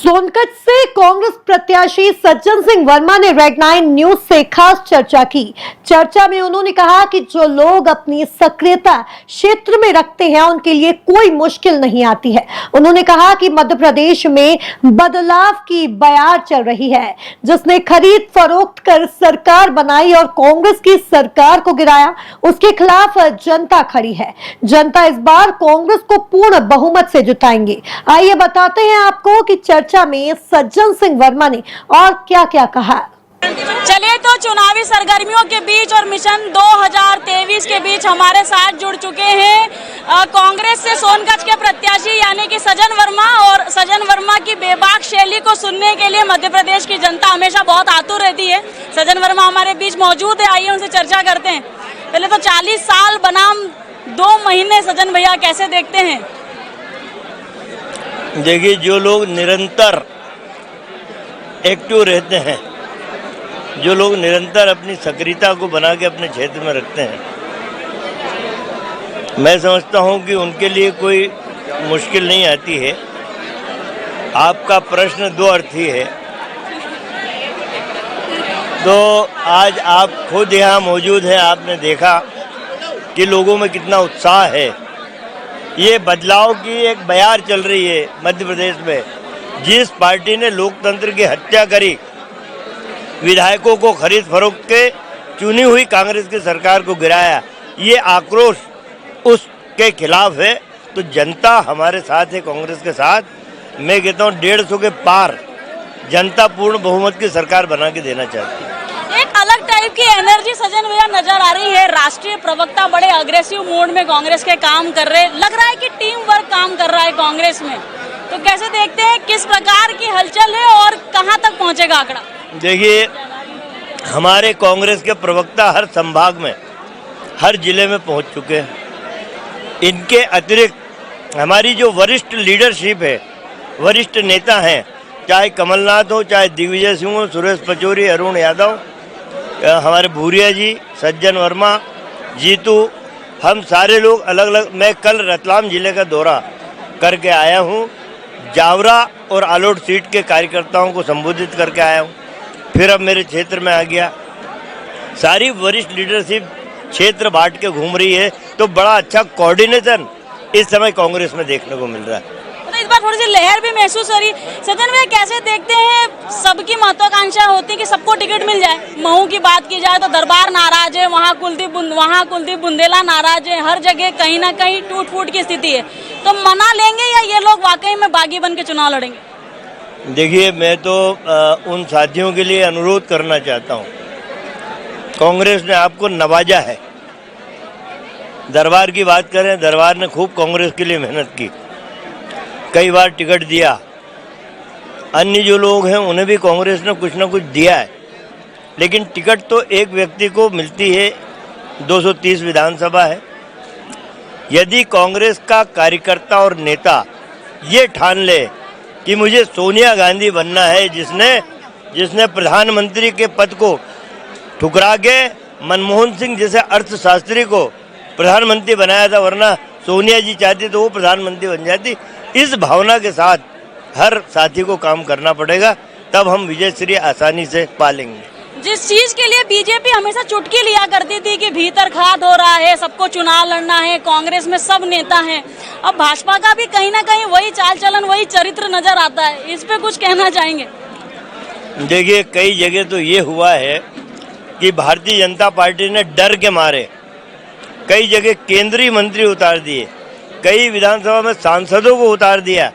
सोनकच्छ से कांग्रेस प्रत्याशी सज्जन सिंह वर्मा ने रेड 9 न्यूज से खास चर्चा की। चर्चा में उन्होंने कहा कि जो लोग अपनी सक्रियता क्षेत्र में रखते हैं उनके लिए कोई मुश्किल नहीं आती है। उन्होंने कहा कि मध्य प्रदेश में बदलाव की बयार चल रही है, जिसने खरीद फरोख्त कर सरकार बनाई और कांग्रेस की सरकार को गिराया, उसके खिलाफ जनता खड़ी है। जनता इस बार कांग्रेस को पूर्ण बहुमत से जिताएंगे। आइए बताते हैं आपको कि चर्चा में सज्जन सिंह वर्मा ने और क्या क्या कहा। चलिए तो चुनावी सरगर्मियों के बीच और मिशन 2023 के बीच हमारे साथ जुड़ चुके हैं कांग्रेस से सोनकच्छ के प्रत्याशी यानी कि सज्जन वर्मा। और सज्जन वर्मा की बेबाक शैली को सुनने के लिए मध्य प्रदेश की जनता हमेशा बहुत आतुर रहती है। सज्जन वर्मा हमारे बीच मौजूद है, आइए उनसे चर्चा करते हैं। पहले तो 40 साल बनाम 2 महीने, सज्जन भैया कैसे देखते हैं? देखिए, जो लोग निरंतर एक्टिव रहते हैं, जो लोग निरंतर अपनी सक्रियता को बना के अपने क्षेत्र में रखते हैं, मैं समझता हूं कि उनके लिए कोई मुश्किल नहीं आती है। आपका प्रश्न 2 अर्थी है, तो आज आप खुद यहाँ मौजूद हैं, आपने देखा कि लोगों में कितना उत्साह है। ये बदलाव की एक बयार चल रही है मध्य प्रदेश में। जिस पार्टी ने लोकतंत्र की हत्या करी, विधायकों को खरीद फरोख्त के चुनी हुई कांग्रेस की सरकार को गिराया, ये आक्रोश उसके खिलाफ है। तो जनता हमारे साथ है, कांग्रेस के साथ। मैं कहता हूँ 150 के पार जनता पूर्ण बहुमत की सरकार बना के देना चाहती है। एक अलग टाइप की एनर्जी सज्जन भैया नजर आ रही है। राष्ट्रीय प्रवक्ता बड़े अग्रेसिव मोड में कांग्रेस के काम कर रहे, लग रहा है कि टीम वर्क काम कर रहा है कांग्रेस में। तो कैसे देखते हैं, किस प्रकार की हलचल है और कहां तक पहुंचेगा आंकड़ा? देखिए, हमारे कांग्रेस के प्रवक्ता हर संभाग में, हर जिले में पहुंच चुके हैं। इनके अतिरिक्त हमारी जो वरिष्ठ लीडरशिप है, वरिष्ठ नेता हैं, चाहे कमलनाथ हो, चाहे दिग्विजय सिंह हो, सुरेश पचौरी, अरुण यादव, हमारे भूरिया जी, सज्जन वर्मा, जीतू, हम सारे लोग अलग अलग। मैं कल रतलाम जिले का दौरा करके आया हूँ, जावरा और आलोट सीट के कार्यकर्ताओं को संबोधित करके आया हूँ। फिर अब मेरे क्षेत्र में आ गया। सारी वरिष्ठ लीडरशिप क्षेत्र बांट के घूम रही है, तो बड़ा अच्छा कोऑर्डिनेशन इस समय कांग्रेस में देखने को मिल रहा है। तो इस बार थोड़ी सी लहर भी महसूस हो रही। सज्जन भैया कैसे देखते हैं, सबकी महत्वाकांक्षा होती है कि सबको टिकट मिल जाए। महू की बात की जाए तो दरबार नाराज है, वहाँ कुलदीप बुंदेला नाराज है, हर जगह कहीं ना कहीं टूट फूट की स्थिति है। तो मना लेंगे या ये लोग वाकई में बागी बन के चुनाव लड़ेंगे? देखिए, मैं तो उन साथियों के लिए अनुरोध करना चाहता हूँ, कांग्रेस ने आपको नवाजा है। दरबार की बात करें, दरबार ने खूब कांग्रेस के लिए मेहनत की, कई बार टिकट दिया। अन्य जो लोग हैं उन्हें भी कांग्रेस ने कुछ ना कुछ दिया है, लेकिन टिकट तो एक व्यक्ति को मिलती है। 230 विधानसभा है। यदि कांग्रेस का कार्यकर्ता और नेता ये ठान ले कि मुझे सोनिया गांधी बनना है, जिसने प्रधानमंत्री के पद को ठुकरा के मनमोहन सिंह जैसे अर्थशास्त्री को प्रधानमंत्री बनाया था, वरना सोनिया जी चाहती तो वो प्रधानमंत्री बन जाती। इस भावना के साथ हर साथी को काम करना पड़ेगा, तब हम विजयश्री आसानी से पालेंगे। जिस चीज के लिए बीजेपी हमेशा चुटकी लिया करती थी कि भीतर खाद हो रहा है, सबको चुनाव लड़ना है, कांग्रेस में सब नेता हैं, अब भाजपा का भी कहीं ना कहीं वही चाल चलन, वही चरित्र नजर आता है। इस पे कुछ कहना चाहेंगे? देखिए, कई जगह तो ये हुआ है कि भारतीय जनता पार्टी ने डर के मारे कई जगह केंद्रीय मंत्री उतार दिए, कई विधानसभा में सांसदों को उतार दिया।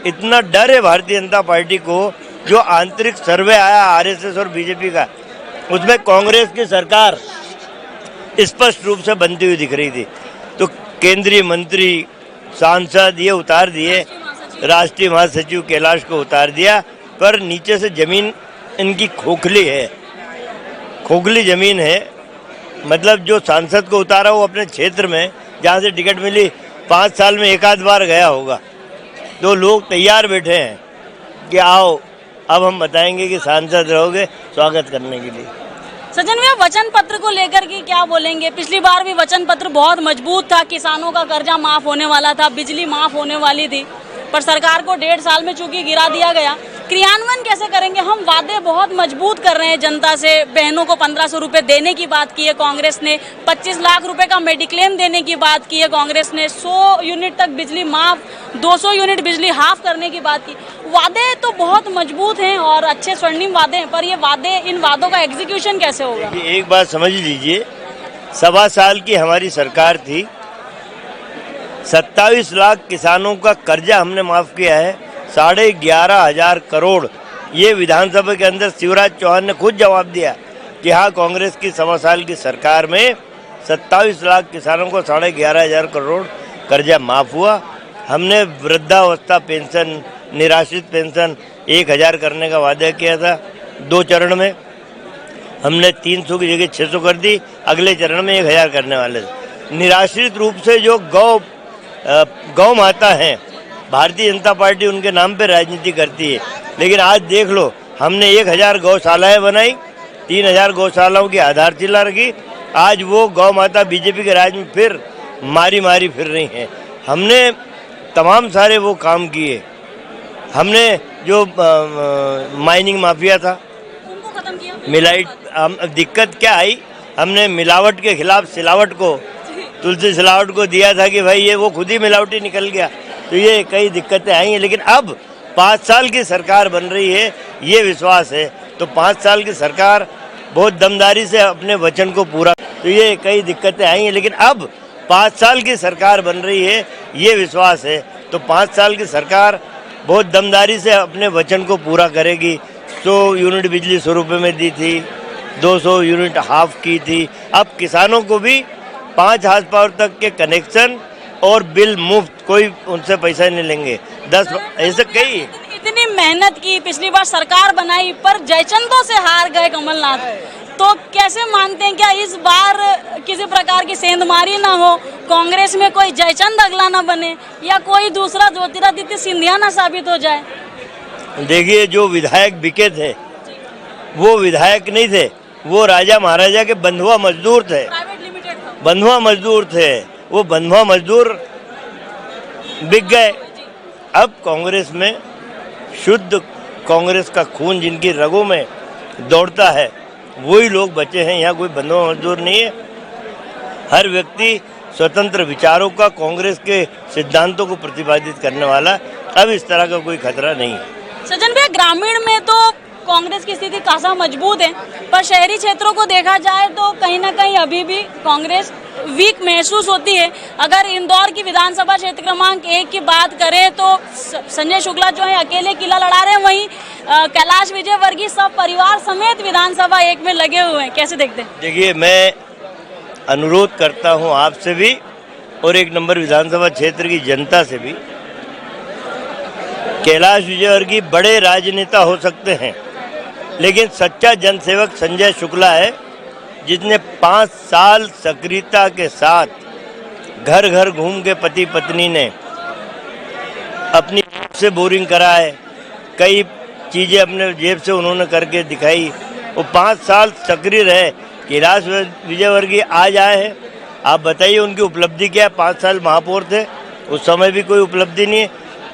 इतना डर है भारतीय जनता पार्टी को। जो आंतरिक सर्वे आया आरएसएस और बीजेपी का, उसमें कांग्रेस की सरकार स्पष्ट रूप से बनती हुई दिख रही थी। तो केंद्रीय मंत्री, सांसद ये उतार दिए, राष्ट्रीय महासचिव कैलाश को उतार दिया, पर नीचे से जमीन इनकी खोखली है, खोखली जमीन है। मतलब जो सांसद को उतारा वो अपने क्षेत्र में जहाँ से टिकट मिली 5 साल में एक आध बार गया होगा। तो लोग तैयार बैठे हैं कि आओ, अब हम बताएंगे कि सांसद रहोगे, स्वागत करने के लिए। सज्जन भैया, वचन पत्र को लेकर के क्या बोलेंगे? पिछली बार भी वचन पत्र बहुत मजबूत था, किसानों का कर्जा माफ होने वाला था, बिजली माफ होने वाली थी, पर सरकार को 1.5 साल में चूंकि गिरा दिया गया। क्रियान्वयन कैसे करेंगे? हम वादे बहुत मजबूत कर रहे हैं जनता से। बहनों को 1500 रुपए देने की बात की है कांग्रेस ने, 25 लाख रुपए का मेडिक्लेम देने की बात की है कांग्रेस ने, 100 यूनिट तक बिजली माफ, 200 यूनिट बिजली हाफ करने की बात की। वादे तो बहुत मजबूत हैं और अच्छे स्वर्णिम वादे हैं, पर ये वादे, इन वादों का एग्जीक्यूशन कैसे होगा? एक बात समझ लीजिए, 1.25 साल की हमारी सरकार थी, 27 लाख किसानों का कर्जा हमने माफ किया है, 11,500 करोड़। ये विधानसभा के अंदर शिवराज चौहान ने खुद जवाब दिया कि हाँ, कांग्रेस की 1.25 साल की सरकार में 27 लाख किसानों को 11,500 करोड़ कर्जा माफ हुआ। हमने वृद्धावस्था पेंशन, निराश्रित पेंशन 1,000 करने का वादा किया था 2 चरण में। हमने 300 की जगह 600 कर दी, अगले चरण में 1,000 करने वाले थे। निराश्रित रूप से जो गौ माता हैं, भारतीय जनता पार्टी उनके नाम पे राजनीति करती है, लेकिन आज देख लो, हमने 1,000 गौशालाएं बनाई, 3,000 गौशालाओं की आधारशिला रखी। आज वो गौ माता बीजेपी के राज में फिर मारी फिर रही हैं। हमने तमाम सारे वो काम किए। हमने जो माइनिंग माफिया था, उनको खत्म किया। मिलाइट, दिक्कत क्या आई, हमने मिलावट के खिलाफ सिलावट को, तुलसी सिलावट को दिया था कि भाई ये वो खुद ही मिलावटी निकल गया, तो ये कई दिक्कतें आई हैं। लेकिन अब 5 साल की सरकार बन रही है, ये विश्वास है। तो 5 साल की सरकार बहुत दमदारी से अपने वचन को पूरा, तो ये कई दिक्कतें आई हैं, लेकिन अब 5 साल की सरकार बन रही है, ये विश्वास है। तो 5 साल की सरकार बहुत दमदारी से अपने वचन को पूरा करेगी। 100 यूनिट बिजली 100 रुपये में दी थी, 200 यूनिट हाफ की थी। अब किसानों को भी 5 हार्स पावर तक के कनेक्शन और बिल मुफ्त, कोई उनसे पैसा नहीं लेंगे। 10 ऐसे कई। इतनी मेहनत की, पिछली बार सरकार बनाई, पर जयचंदों से हार गए कमलनाथ। तो कैसे मानते हैं, क्या इस बार किसी प्रकार की सेंधमारी ना हो, कांग्रेस में कोई जयचंद अगला ना बने, या कोई दूसरा ज्योतिरादित्य सिंधिया ना साबित हो जाए? देखिए, जो विधायक बिके थे वो विधायक नहीं थे, वो राजा महाराजा के बंधुआ मजदूर थे, प्राइवेट लिमिटेड था। बंधुआ मजदूर थे। वो बंधुआ मजदूर बिक गए। अब कांग्रेस में शुद्ध कांग्रेस का खून जिनकी रगों में दौड़ता है, वही लोग बचे हैं। यहाँ कोई बंधुआ मजदूर नहीं है। हर व्यक्ति स्वतंत्र विचारों का, कांग्रेस के सिद्धांतों को प्रतिपादित करने वाला। अब इस तरह का कोई खतरा नहीं है। सज्जन भैया, ग्रामीण में तो कांग्रेस की स्थिति खासा मजबूत है, पर शहरी क्षेत्रों को देखा जाए तो कहीं ना कहीं अभी भी कांग्रेस वीक महसूस होती है। अगर इंदौर की विधानसभा क्षेत्र क्रमांक 1 की बात करें तो संजय शुक्ला जो है अकेले किला लड़ा रहे हैं, वहीं कैलाश विजयवर्गीय सब परिवार समेत विधानसभा 1 में लगे हुए हैं। कैसे देखते हैं? देखिए, मैं अनुरोध करता हूँ आपसे भी और 1 नंबर विधानसभा क्षेत्र की जनता से भी, कैलाश विजयवर्गीय बड़े राजनेता हो सकते हैं, लेकिन सच्चा जनसेवक संजय शुक्ला है, जिसने 5 साल सक्रियता के साथ घर घर घूम के पति पत्नी ने अपनी जेब से बोरिंग कराए, कई चीज़ें अपने जेब से उन्होंने करके दिखाई। वो 5 साल सक्रिय रहे। कैलाश विजयवर्गीय आज आए हैं, आप बताइए उनकी उपलब्धि क्या है? 5 साल महापौर थे, उस समय भी कोई उपलब्धि नहीं है।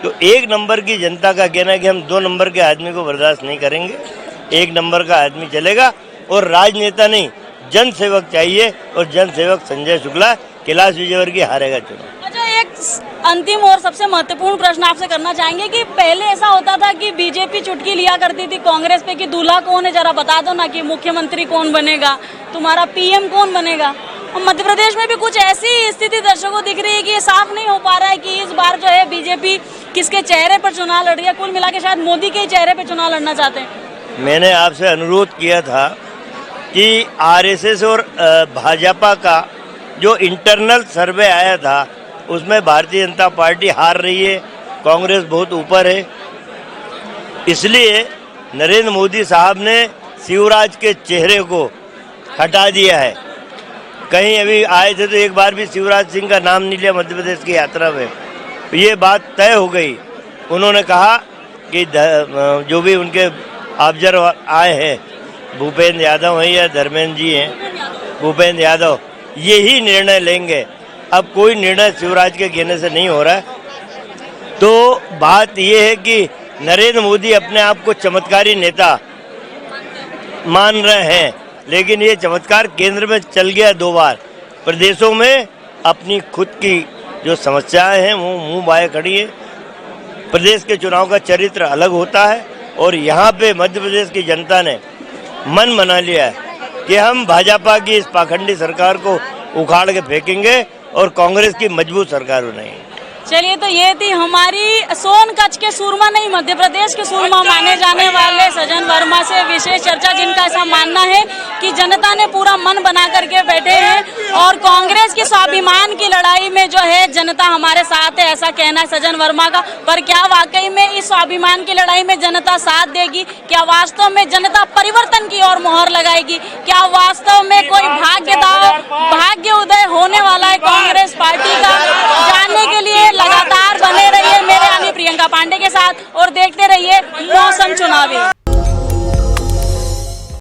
तो 1 नंबर की जनता का कहना है कि हम 2 नंबर के आदमी को बर्दाश्त नहीं करेंगे। 1 नंबर का आदमी चलेगा, और राजनेता नहीं, जनसेवक चाहिए, और जनसेवक संजय शुक्ला। कैलाश विजयवर्गीय हारेगा चुनाव। अच्छा, एक अंतिम और सबसे महत्वपूर्ण प्रश्न आपसे करना चाहेंगे कि पहले ऐसा होता था कि बीजेपी चुटकी लिया करती थी कांग्रेस पे कि दूल्हा कौन है, जरा बता दो ना, कि मुख्यमंत्री कौन बनेगा, तुम्हारा पीएम कौन बनेगा। और मध्य प्रदेश में भी कुछ ऐसी स्थिति दर्शकों को दिख रही है कि ये साफ नहीं हो पा रहा है कि इस बार जो है बीजेपी किसके चेहरे पर चुनाव लड़ रही है। कुल मिला के शायद मोदी के चेहरे पर चुनाव लड़ना चाहते हैं। मैंने आपसे अनुरोध किया था कि आरएसएस और भाजपा का जो इंटरनल सर्वे आया था, उसमें भारतीय जनता पार्टी हार रही है, कांग्रेस बहुत ऊपर है। इसलिए नरेंद्र मोदी साहब ने शिवराज के चेहरे को हटा दिया है। कहीं अभी आए थे तो एक बार भी शिवराज सिंह का नाम नहीं लिया मध्य प्रदेश की यात्रा में। ये बात तय हो गई। उन्होंने कहा कि जो भी उनके ऑब्जर्वर आए हैं, भूपेंद्र यादव हैं या धर्मेंद्र जी हैं, भूपेंद्र यादव, यही निर्णय लेंगे। अब कोई निर्णय शिवराज के कहने से नहीं हो रहा है। तो बात ये है कि नरेंद्र मोदी अपने आप को चमत्कारी नेता मान रहे हैं, लेकिन ये चमत्कार केंद्र में चल गया 2 बार। प्रदेशों में अपनी खुद की जो समस्याएं हैं वो मुंह बाए खड़ी है। प्रदेश के चुनाव का चरित्र अलग होता है और यहाँ पे मध्य प्रदेश की जनता ने मन बना लिया है कि हम भाजपा की इस पाखंडी सरकार को उखाड़ के फेंकेंगे और कांग्रेस की मजबूत सरकार बनाएंगे। चलिए, तो ये थी हमारी सोनकच्छ के सूरमा नहीं, मध्य प्रदेश के सूरमा माने जाने वाले सज्जन वर्मा से विशेष चर्चा, जिनका ऐसा मानना है कि जनता ने पूरा मन बना करके बैठे हैं और कांग्रेस के स्वाभिमान की लड़ाई में जो है जनता हमारे साथ है, ऐसा कहना है सज्जन वर्मा का। पर क्या वाकई में इस स्वाभिमान की लड़ाई में जनता साथ देगी? क्या वास्तव में जनता परिवर्तन की ओर मोहर लगाएगी? क्या वास्तव में कोई भाग्य उदय होने वाला है कांग्रेस पार्टी का? जानने के लिए लगातार बने रहिए मेरे यानी प्रियंका पांडे के साथ और देखते रहिए मौसम चुनावी।